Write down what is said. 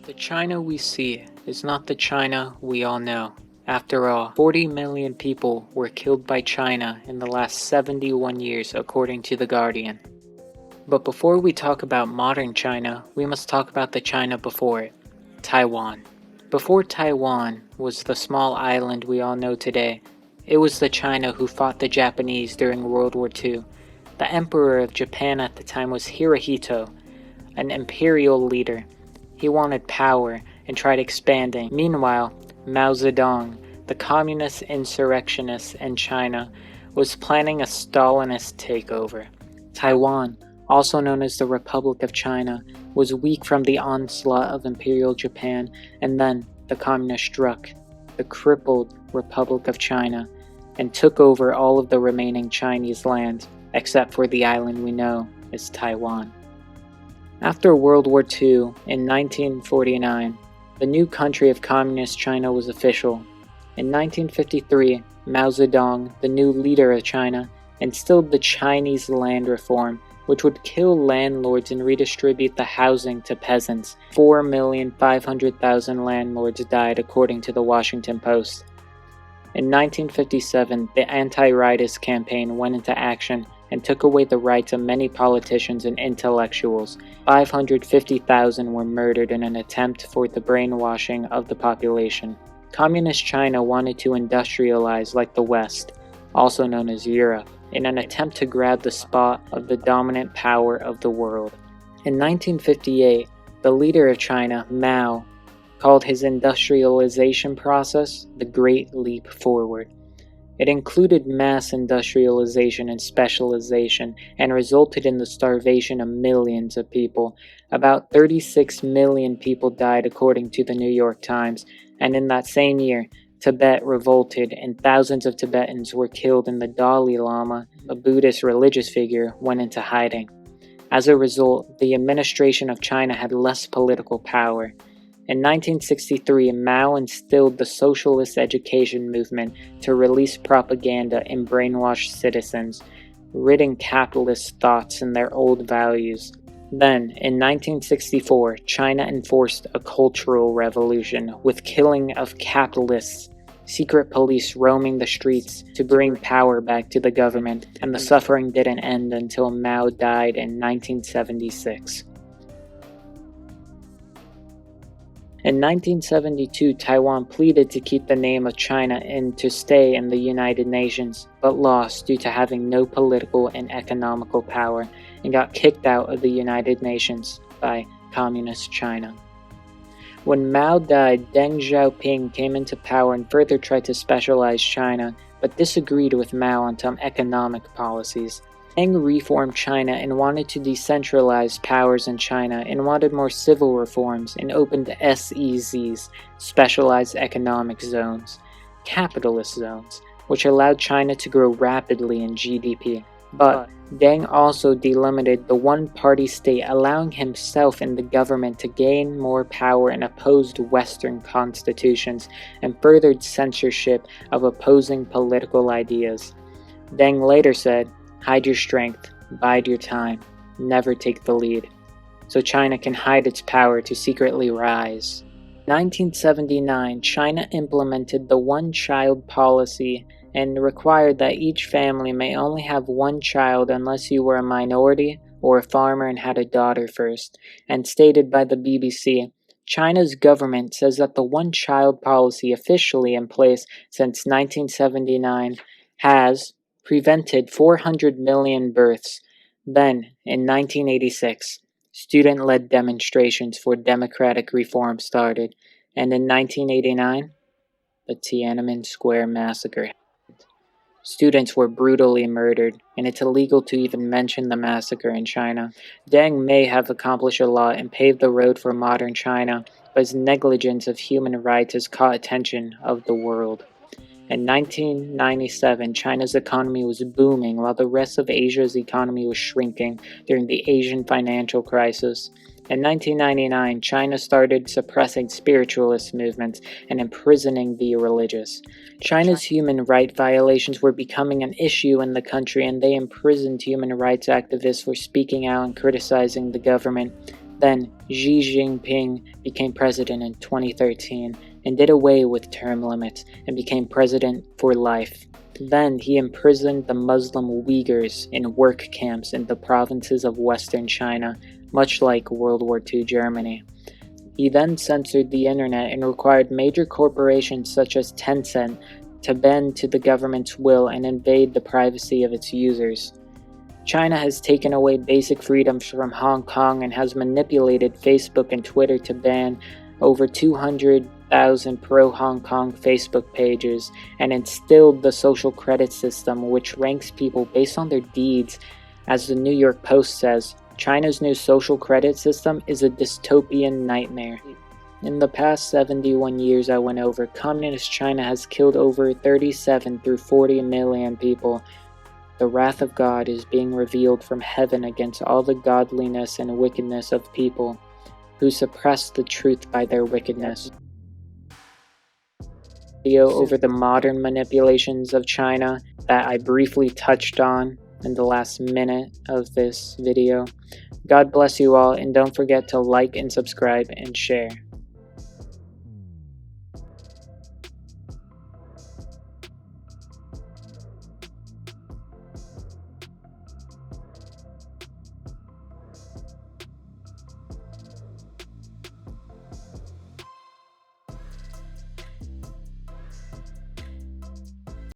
The China we see is not the China we all know. After all, 40 million people were killed by China in the last 71 years according to The Guardian. But before we talk about modern China, we must talk about the China before it, Taiwan. Before Taiwan was the small island we all know today, it was the China who fought the Japanese during World War II. The emperor of Japan at the time was Hirohito, an imperial leader. He wanted power and tried expanding. Meanwhile, Mao Zedong, the communist insurrectionist in China, was planning a Stalinist takeover. Taiwan, also known as the Republic of China, was weak from the onslaught of Imperial Japan, and then the communists struck the crippled Republic of China and took over all of the remaining Chinese land, except for the island we know as Taiwan. After World War II in 1949, the new country of Communist China was official. In 1953, Mao Zedong, the new leader of China, instilled the Chinese land reform, which would kill landlords and redistribute the housing to peasants. 4,500,000 landlords died, according to the Washington Post. In 1957, the anti-rightist campaign went into action and took away the rights of many politicians and intellectuals. 550,000 were murdered in an attempt for the brainwashing of the population. Communist China wanted to industrialize like the West, also known as Europe, in an attempt to grab the spot of the dominant power of the world. In 1958, the leader of China, Mao, called his industrialization process the Great Leap Forward. It included mass industrialization and specialization and resulted in the starvation of millions of people. About 36 million people died, according to the New York Times, and in that same year, Tibet revolted and thousands of Tibetans were killed and the Dalai Lama, a Buddhist religious figure, went into hiding. As a result, the administration of China had less political power. In 1963, Mao instilled the socialist education movement to release propaganda and brainwash citizens, ridding capitalist thoughts and their old values. Then, in 1964, China enforced a cultural revolution with killing of capitalists, secret police roaming the streets to bring power back to the government, and the suffering didn't end until Mao died in 1976. In 1972, Taiwan pleaded to keep the name of China and to stay in the United Nations, but lost due to having no political and economical power, and got kicked out of the United Nations by Communist China. When Mao died, Deng Xiaoping came into power and further tried to specialize China, but disagreed with Mao on some economic policies. Deng reformed China and wanted to decentralize powers in China and wanted more civil reforms and opened SEZs, specialized economic zones, capitalist zones, which allowed China to grow rapidly in GDP. But Deng also delimited the one-party state, allowing himself and the government to gain more power and opposed Western constitutions and furthered censorship of opposing political ideas. Deng later said, "Hide your strength, bide your time, never take the lead," so China can hide its power to secretly rise. In 1979, China implemented the one-child policy and required that each family may only have one child unless you were a minority or a farmer and had a daughter first, and stated by the BBC, China's government says that the one-child policy officially in place since 1979 has prevented 400 million births. Then, in 1986, student-led demonstrations for democratic reform started, and in 1989, the Tiananmen Square massacre happened. Students were brutally murdered, and it's illegal to even mention the massacre in China. Deng may have accomplished a lot and paved the road for modern China, but his negligence of human rights has caught attention of the world. In 1997, China's economy was booming while the rest of Asia's economy was shrinking during the Asian financial crisis. In 1999, China started suppressing spiritualist movements and imprisoning the religious. China's human rights violations were becoming an issue in the country, and they imprisoned human rights activists for speaking out and criticizing the government. Then Xi Jinping became president in 2013 and did away with term limits and became president for life. Then he imprisoned the Muslim Uyghurs in work camps in the provinces of Western China, much like World War II Germany. He then censored the internet and required major corporations such as Tencent to bend to the government's will and invade the privacy of its users. China has taken away basic freedoms from Hong Kong and has manipulated Facebook and Twitter to ban over 200,000 pro-Hong Kong Facebook pages and instilled the social credit system, which ranks people based on their deeds. As the New York Post says, China's new social credit system is a dystopian nightmare. In the past 71 years I went over, Communist China has killed over 37 through 40 million people. The wrath of God is being revealed from heaven against all the godliness and wickedness of people who suppress the truth by their wickedness. Video over the modern manipulations of China that I briefly touched on in the last minute of this video. God bless you all, and don't forget to like and subscribe and share.